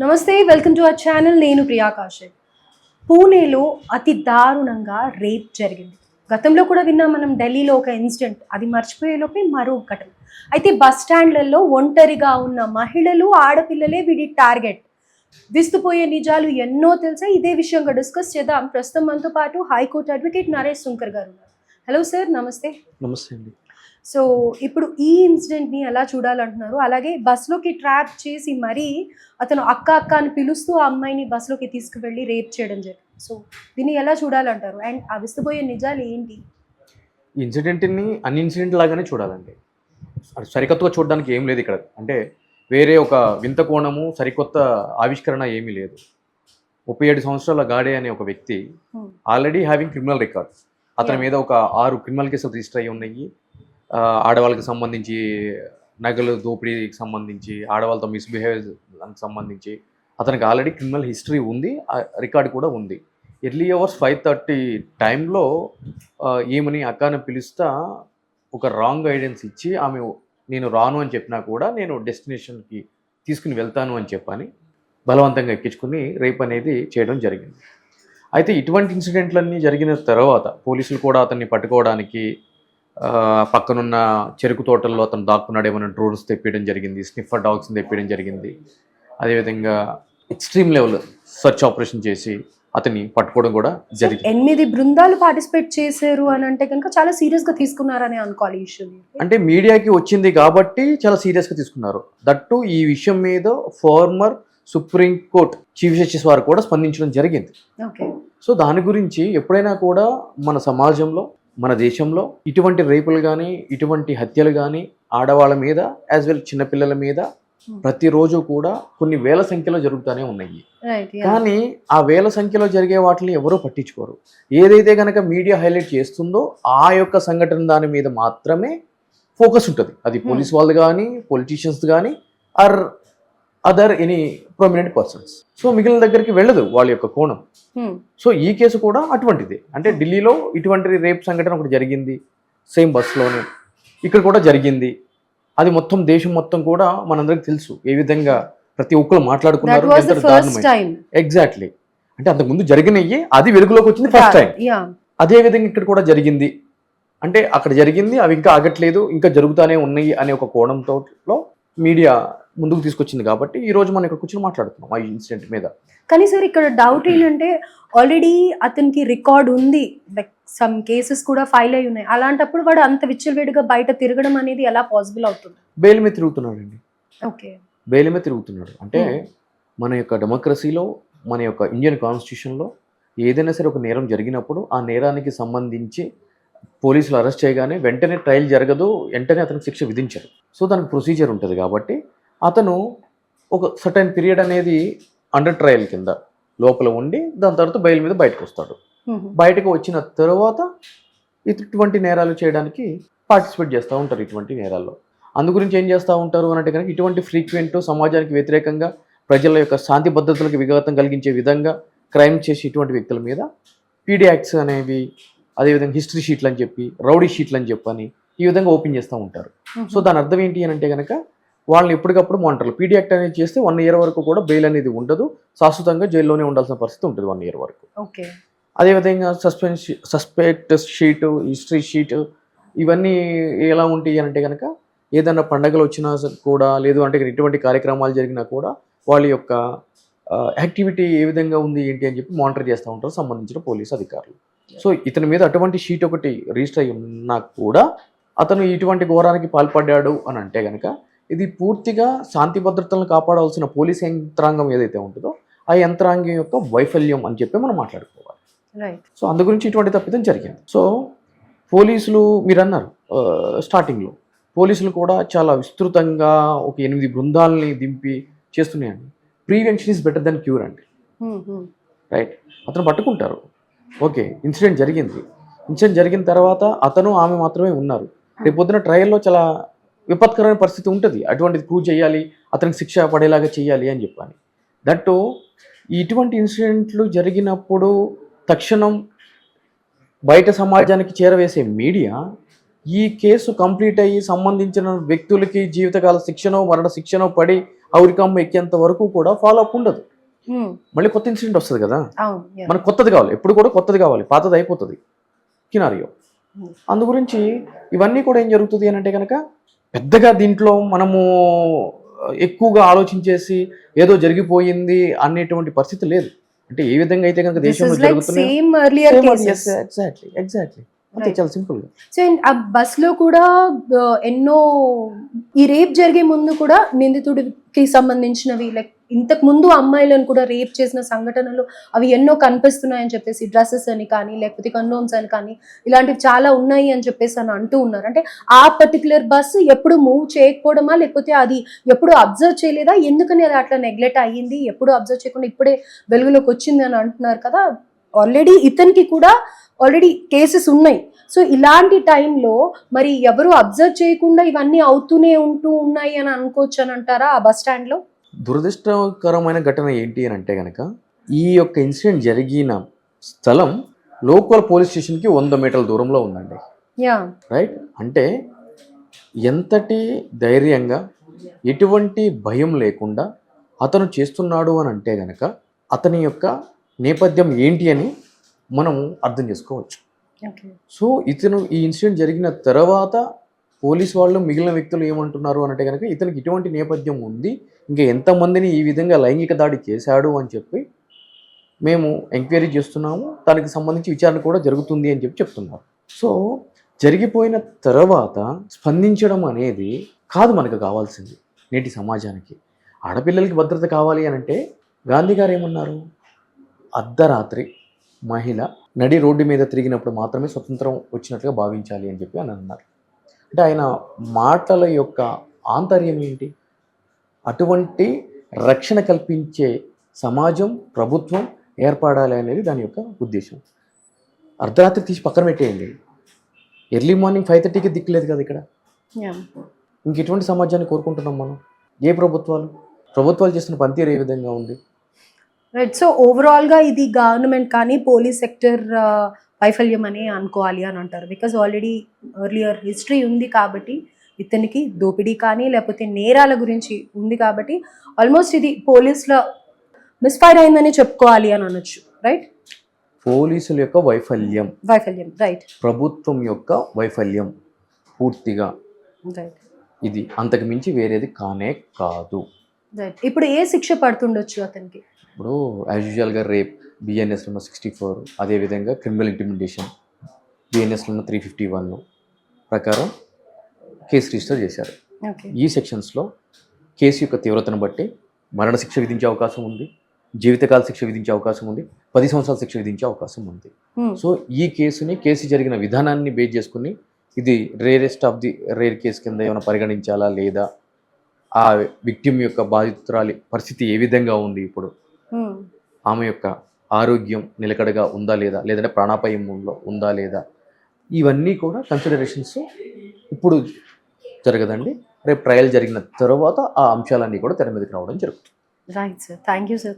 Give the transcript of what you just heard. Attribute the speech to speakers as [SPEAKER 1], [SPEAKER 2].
[SPEAKER 1] నమస్తే, welcome to our channel. నేను ప్రియా కాశీక్. పూణేలో అతి దారుణంగా రేప్ జరిగింది. గతంలో కూడా విన్నాం మనం, ఢిల్లీలో ఒక ఇన్సిడెంట్. అది మర్చిపోయేలోపే మరో ఘటన. అయితే బస్ స్టాండ్లలో ఒంటరిగా ఉన్న మహిళలు, ఆడపిల్లలే వీడి టార్గెట్. విస్తుపోయే నిజాలు ఎన్నో తెలుసా? ఇదే విషయంగా డిస్కస్ చేద్దాం. ప్రస్తుతం మనతో పాటు హైకోర్టు అడ్వకేట్ నరేష్ సుంకర్ గారు ఉన్నారు. హలో సార్, నమస్తే.
[SPEAKER 2] నమస్తే అండి.
[SPEAKER 1] సో ఇప్పుడు ఈ ఇన్సిడెంట్ని ఎలా చూడాలంటున్నారు? అలాగే బస్సులోకి ట్రాప్ చేసి మరీ అతను అక్క అక్క అని పిలుస్తూ ఆ అమ్మాయిని బస్సులోకి తీసుకువెళ్ళి రేప్ చేయడం జరిగింది. సో దీన్ని ఎలా చూడాలంటారు? అండ్ ఆ విస్తుపోయే నిజాలు ఏంటి?
[SPEAKER 2] ఇన్సిడెంట్ని అన్ని ఇన్సిడెంట్ లాగానే చూడాలండి. సరికొత్తగా చూడడానికి ఏం లేదు ఇక్కడ. అంటే వేరే ఒక వింత కోణము, సరికొత్త ఆవిష్కరణ ఏమీ లేదు. 37 సంవత్సరాల గాడే అనే ఒక వ్యక్తి ఆల్రెడీ హ్యావింగ్ క్రిమినల్ రికార్డ్. అతని మీద ఒక 6 క్రిమినల్ కేసులు రిజిస్టర్ అయ్యి ఉన్నాయి. ఆడవాళ్ళకి సంబంధించి, నగలు దోపిడీకి సంబంధించి, ఆడవాళ్ళతో మిస్బిహేవియర్కి సంబంధించి అతనికి ఆల్రెడీ క్రిమినల్ హిస్టరీ ఉంది, రికార్డు కూడా ఉంది. ఎర్లీ అవర్స్ 5:30 టైంలో ఏమని అక్కని పిలుస్తా ఒక రాంగ్ గైడెన్స్ ఇచ్చి ఆమె నేను రాను అని చెప్పినా కూడా నేను డెస్టినేషన్కి తీసుకుని వెళ్తాను అని చెప్పని బలవంతంగా ఎక్కించుకుని రేప్ అనేది చేయడం జరిగింది. అయితే ఇటువంటి ఇన్సిడెంట్లన్నీ జరిగిన తర్వాత పోలీసులు కూడా అతన్ని పట్టుకోవడానికి పక్కనున్న చెరుకు తోటల్లో అతను దాక్కున్నాడేమో డ్రోన్స్ తెప్పించడం జరిగింది, స్నిఫర్ డాగ్స్ని తెప్పించడం జరిగింది. అదేవిధంగా ఎక్స్ట్రీమ్ లెవెల్ సర్చ్ ఆపరేషన్ చేసి అతన్ని పట్టుకోవడం కూడా జరిగింది.
[SPEAKER 1] 8 బృందాలు పార్టిసిపేట్ చేశారు అని అంటే కనుక చాలా సీరియస్గా తీసుకున్నారని అనుకోవాలి. ఇష్యూ
[SPEAKER 2] అంటే మీడియాకి వచ్చింది కాబట్టి చాలా సీరియస్గా తీసుకున్నారు. దట్టు ఈ విషయం మీద ఫార్మర్ సుప్రీంకోర్టు చీఫ్ జస్టిస్ వారు కూడా స్పందించడం జరిగింది. సో దాని గురించి ఎప్పుడైనా కూడా మన సమాజంలో, మన దేశంలో ఇటువంటి రేపులు కానీ, ఇటువంటి హత్యలు కానీ ఆడవాళ్ళ మీద యాజ్ వెల్ చిన్నపిల్లల మీద ప్రతిరోజు కూడా కొన్ని వేల సంఖ్యలో జరుగుతూనే ఉన్నాయి. కానీ ఆ వేల సంఖ్యలో జరిగే వాటిని ఎవరూ పట్టించుకోరు. ఏదైతే కనుక మీడియా హైలైట్ చేస్తుందో ఆ యొక్క సంఘటన దాని మీద మాత్రమే ఫోకస్ ఉంటుంది. అది పోలీస్ వాళ్ళు కానీ, పొలిటీషియన్స్ కానీ, or other any prominent persons. So మిగిలిన దగ్గరికి వెళ్ళదు వాళ్ళ యొక్క కోణం. సో ఈ కేసు కూడా అటువంటిది. అంటే ఢిల్లీలో ఇటువంటి రేప్ సంఘటన ఒకటి జరిగింది, సేమ్ బస్సులోనే ఇక్కడ కూడా జరిగింది. అది మొత్తం దేశం మొత్తం కూడా మనందరికి తెలుసు ఏ విధంగా ప్రతి ఒక్కరు మాట్లాడుకున్నారు. ఎగ్జాక్ట్లీ. అంటే అంతకుముందు జరిగినవి అది వెలుగులోకి వచ్చింది ఫస్ట్ టైం. అదే విధంగా ఇక్కడ కూడా జరిగింది. అంటే అక్కడ జరిగింది, అవి ఇంకా ఆగట్లేదు, ఇంకా జరుగుతూనే ఉన్నాయి అనే ఒక కోణంతో మీడియా ముందుకు తీసుకొచ్చింది. కాబట్టి ఈ రోజు మనం ఇక్కడ కూర్చొని మాట్లాడుతున్నాం ఆ ఇన్సిడెంట్ మీద.
[SPEAKER 1] కానీ సార్ ఇక్కడ డౌట్ ఏంటంటే ఆల్రెడీ అతనికి రికార్డ్ ఉంది, లైక్ సమ్ కేసెస్ కూడా ఫైల్ అయి ఉన్నాయి. అలాంటప్పుడు వాడు అంత విచ్చలవిడిగా బయట తిరగడం అనేది ఎలా పాసిబుల్ అవుతుంది?
[SPEAKER 2] బెయిల్ మీద తిరుగుతున్నాడండి.
[SPEAKER 1] ఓకే,
[SPEAKER 2] బెయిల్ మీద తిరుగుతున్నాడు. అంటే మన యొక్క డెమోక్రసీలో, మన యొక్క ఇండియన్ కాన్స్టిట్యూషన్లో ఏదైనా సరే ఒక నేరం జరిగినప్పుడు ఆ నేరానికి సంబంధించి పోలీసులు అరెస్ట్ చేయగానే వెంటనే ట్రయల్ జరగదు, వెంటనే అతనికి శిక్ష విధించారు. సో దానికి ప్రొసీజర్ ఉంటుంది. కాబట్టి అతను ఒక సర్టైన్ పీరియడ్ అనేది అండర్ ట్రయల్ కింద లోపల ఉండి దాని తర్వాత బెయిల్ మీద బయటకు వస్తాడు. బయటకు వచ్చిన తర్వాత ఇటువంటి నేరాలు చేయడానికి పార్టిసిపేట్ చేస్తూ ఉంటారు. ఇటువంటి నేరాల్లో అందు గురించి ఏం చేస్తూ ఉంటారు అని అంటే కనుక ఇటువంటి ఫ్రీక్వెంట్ సమాజానికి వ్యతిరేకంగా ప్రజల యొక్క శాంతి భద్రతలకు విఘాతం కలిగించే విధంగా క్రైమ్ చేసి ఇటువంటి వ్యక్తుల మీద పీడీ యాక్ట్స్ అనేవి, అదేవిధంగా హిస్టరీ షీట్లు అని చెప్పి, రౌడీ షీట్లు అని చెప్పని ఈ విధంగా ఓపెన్ చేస్తూ ఉంటారు. సో దాని అర్థం ఏంటి అని అంటే కనుక వాళ్ళని ఎప్పటికప్పుడు మానిటర్లు పీడీ యాక్ట్ అనేది చేస్తే 1 year వరకు కూడా బెయిల్ అనేది ఉండదు, శాశ్వతంగా జైల్లోనే ఉండాల్సిన పరిస్థితి ఉంటుంది 1 year వరకు. అదేవిధంగా సస్పెక్ట్ షీటు, హిస్టరీ షీటు ఇవన్నీ ఎలా ఉంటాయి అని అంటే కనుక ఏదైనా పండగలు వచ్చినా కూడా, లేదు అంటే ఇటువంటి కార్యక్రమాలు జరిగినా కూడా వాళ్ళ యొక్క యాక్టివిటీ ఏ విధంగా ఉంది ఏంటి అని చెప్పి మానిటర్ చేస్తూ ఉంటారు సంబంధించిన పోలీసు అధికారులు. సో ఇతని మీద అటువంటి షీట్ ఒకటి రిజిస్టర్ అయ్యి ఉన్నా కూడా అతను ఇటువంటి ఘోరానికి పాల్పడ్డాడు అని అంటే కనుక ఇది పూర్తిగా శాంతి భద్రతలను కాపాడాల్సిన పోలీస్ యంత్రాంగం ఏదైతే ఉంటుందో ఆ యంత్రాంగం యొక్క వైఫల్యం అని చెప్పి మనం మాట్లాడుకోవాలి. సో అందు గురించి ఇటువంటి తప్పిదం జరిగింది. సో పోలీసులు మీరు అన్నారు స్టార్టింగ్లో, పోలీసులు కూడా చాలా విస్తృతంగా ఒక 8 బృందాలని దింపి చేస్తున్నాయండి. Prevention is better than cure అండి. రైట్, అతను పట్టుకుంటారు. ఓకే, ఇన్సిడెంట్ జరిగిన తర్వాత అతను ఆమె మాత్రమే ఉన్నారు. రేపు పొద్దున ట్రయల్లో చాలా విపత్కరమైన పరిస్థితి ఉంటుంది. అటువంటిది ప్రూవ్ చేయాలి, అతనికి శిక్ష పడేలాగా చేయాలి అని చెప్పని. దట్టు ఇటువంటి ఇన్సిడెంట్లు జరిగినప్పుడు తక్షణం బయట సమాజానికి చేరవేసే మీడియా ఈ కేసు కంప్లీట్ అయ్యి సంబంధించిన వ్యక్తులకి జీవితకాల శిక్షనో మరణ శిక్షనో పడి ఆ ఉరికమ్మ ఎక్కేంత వరకు కూడా ఫాలో అప్ ఉండదు. మళ్ళీ కొత్త ఇన్సిడెంట్ వస్తుంది కదా,
[SPEAKER 1] అవును. Yeah.
[SPEAKER 2] మనకు కొత్తది కావాలి, ఎప్పుడు కూడా కొత్తది కావాలి, పాతది అయిపోతుంది కినారియో. అందు గురించి ఇవన్నీ కూడా ఏం జరుగుతుంది అని అంటే కనుక పెద్దగా దీంట్లో మనము ఎక్కువగా ఆలోచించేసి ఏదో జరిగిపోయింది అనేటువంటి పరిస్థితి లేదు. అంటే ఏ విధంగా అయితే కనుక
[SPEAKER 1] This
[SPEAKER 2] దేశంలో
[SPEAKER 1] is like
[SPEAKER 2] జరుగుతున్నాయి
[SPEAKER 1] same earlier cases.
[SPEAKER 2] ఎగ్జాక్ట్లీ అంతే,
[SPEAKER 1] Right.
[SPEAKER 2] చాలా సింపుల్ గా.
[SPEAKER 1] సో ఆ బస్ లో కూడా ఎన్నో ఈ రేప్ జరిగే ముందు కూడా నిందితుడికి సంబంధించినవి లైక్ ఇంతకు ముందు అమ్మాయిలను కూడా రేప్ చేసిన సంఘటనలు అవి ఎన్నో కనిపిస్తున్నాయని చెప్పేసి డ్రెస్సెస్ అని కానీ లేకపోతే కండోమ్స్ అని కానీ ఇలాంటివి చాలా ఉన్నాయి అని చెప్పేసి అని అంటూ ఉన్నారు. అంటే ఆ పర్టికులర్ బస్ ఎప్పుడు మూవ్ చేయకపోవడమా లేకపోతే అది ఎప్పుడు అబ్జర్వ్ చేయలేదా, ఎందుకని అది అట్లా నెగ్లెక్ట్ అయ్యింది, ఎప్పుడు అబ్జర్వ్ చేయకుండా ఇప్పుడే వెలుగులోకి వచ్చింది అని అంటున్నారు కదా. ఆల్రెడీ ఇతనికి కూడా ఆల్రెడీ కేసెస్ ఉన్నాయి. సో ఇలాంటి టైంలో మరి ఎవరు అబ్జర్వ్ చేయకుండా ఇవన్నీ అవుతూనే ఉన్నాయి అని అనుకోవచ్చు అని అంటారా ఆ బస్ స్టాండ్ లో?
[SPEAKER 2] దురదృష్టకరమైన ఘటన ఏంటి అని అంటే కనుక ఈ యొక్క ఇన్సిడెంట్ జరిగిన స్థలం లోకల్ పోలీస్ స్టేషన్కి 100 మీటర్ల దూరంలో ఉందండి.
[SPEAKER 1] యా
[SPEAKER 2] రైట్, అంటే ఎంతటి ధైర్యంగా ఎటువంటి భయం లేకుండా అతను చేస్తున్నాడు అని అంటే కనుక అతని యొక్క నేపథ్యం ఏంటి అని మనం అర్థం చేసుకోవచ్చు.
[SPEAKER 1] ఓకే.
[SPEAKER 2] సో ఇతను ఈ ఇన్సిడెంట్ జరిగిన తర్వాత పోలీస్ వాళ్ళు మిగిలిన వ్యక్తులు ఏమంటున్నారు అని అంటే కనుక ఇతనికి ఇటువంటి నేపథ్యం ఉంది, ఇంకా ఎంతమందిని ఈ విధంగా లైంగిక దాడి చేశాడు అని చెప్పి మేము ఎంక్వైరీ చేస్తున్నాము, దానికి సంబంధించి విచారణ కూడా జరుగుతుంది అని చెప్పి చెప్తున్నారు. సో జరిగిపోయిన తర్వాత స్పందించడం అనేది కాదు మనకు కావాల్సింది నేటి సమాజానికి. ఆడపిల్లలకి భద్రత కావాలి అని అంటే గాంధీ గారు ఏమన్నారు, అర్ధరాత్రి మహిళ నడి రోడ్డు మీద తిరిగినప్పుడు మాత్రమే స్వతంత్రం వచ్చినట్లుగా భావించాలి అని చెప్పి అని అన్నారు. అంటే ఆయన మాటల యొక్క ఆంతర్యం ఏంటి, అటువంటి రక్షణ కల్పించే సమాజం ప్రభుత్వం ఏర్పడాలి అనేది దాని యొక్క ఉద్దేశం. అర్ధరాత్రి తీసి పక్కన పెట్టేయండి, ఎర్లీ మార్నింగ్ 5:30కి దిక్కులేదు కదా ఇక్కడ.
[SPEAKER 1] యా
[SPEAKER 2] ఇంక ఎటువంటి సమాజాన్ని కోరుకుంటున్నాం మనం? ఏ ప్రభుత్వాలు చేస్తున్న పనితీరు ఏ విధంగా ఉంది?
[SPEAKER 1] రైట్. సో ఓవరాల్గా ఇది గవర్నమెంట్ కానీ పోలీస్ సెక్టర్ వైఫల్యం అని అనుకోవాలి అని అంటారు. బికాజ్ ఆల్రెడీ ఎర్లియర్ హిస్టరీ ఉంది కాబట్టి ఇతనికి దోపిడీ కానీ లేకపోతే నేరాల గురించి ఉంది కాబట్టి ఆల్మోస్ట్ ఇది పోలీసుల మిస్ఫైర్ అయిందని చెప్పుకోవాలి అని అనొచ్చు. రైట్,
[SPEAKER 2] పోలీసుల యొక్క వైఫల్యం,
[SPEAKER 1] రైట్,
[SPEAKER 2] ప్రభుత్వం యొక్క వైఫల్యం పూర్తిగా
[SPEAKER 1] రైట్,
[SPEAKER 2] ఇది అంతకు మించి వేరేది కానే కాదు.
[SPEAKER 1] రైట్. ఇప్పుడు ఏ శిక్ష పడుతుండొచ్చు అతనికి?
[SPEAKER 2] ఇప్పుడు యాజ్ యూజువల్గా రేప్ బిఎన్ఎస్లో 64, అదేవిధంగా క్రిమినల్ ఇంటిమిడేషన్ బిఎన్ఎస్లో 351 ప్రకారం కేసు రిజిస్టర్ చేశారు.
[SPEAKER 1] ఓకే.
[SPEAKER 2] ఈ సెక్షన్స్లో కేసు యొక్క తీవ్రతను బట్టి మరణశిక్ష విధించే అవకాశం ఉంది, జీవితకాల శిక్ష విధించే అవకాశం ఉంది, 10 సంవత్సరాల శిక్ష విధించే అవకాశం ఉంది. సో ఈ కేసు జరిగిన విధానాన్ని బేస్ చేసుకుని ఇది rarest of the rare case కింద ఏమైనా పరిగణించాలా లేదా, ఆ విక్టిమ్ యొక్క బాధితురాలి పరిస్థితి ఏ విధంగా ఉంది, ఇప్పుడు ఆమె యొక్క ఆరోగ్యం నిలకడగా ఉందా లేదా, లేదంటే ప్రాణాపాయంలో ఉందా లేదా, ఇవన్నీ కూడా కన్సిడరేషన్స్ ఇప్పుడు జరగదండి. రేపు ట్రయల్ జరిగిన తర్వాత ఆ అంశాలన్నీ కూడా తెర మీదకి రావడం జరుగుతుంది.
[SPEAKER 1] Right sir, thank you sir.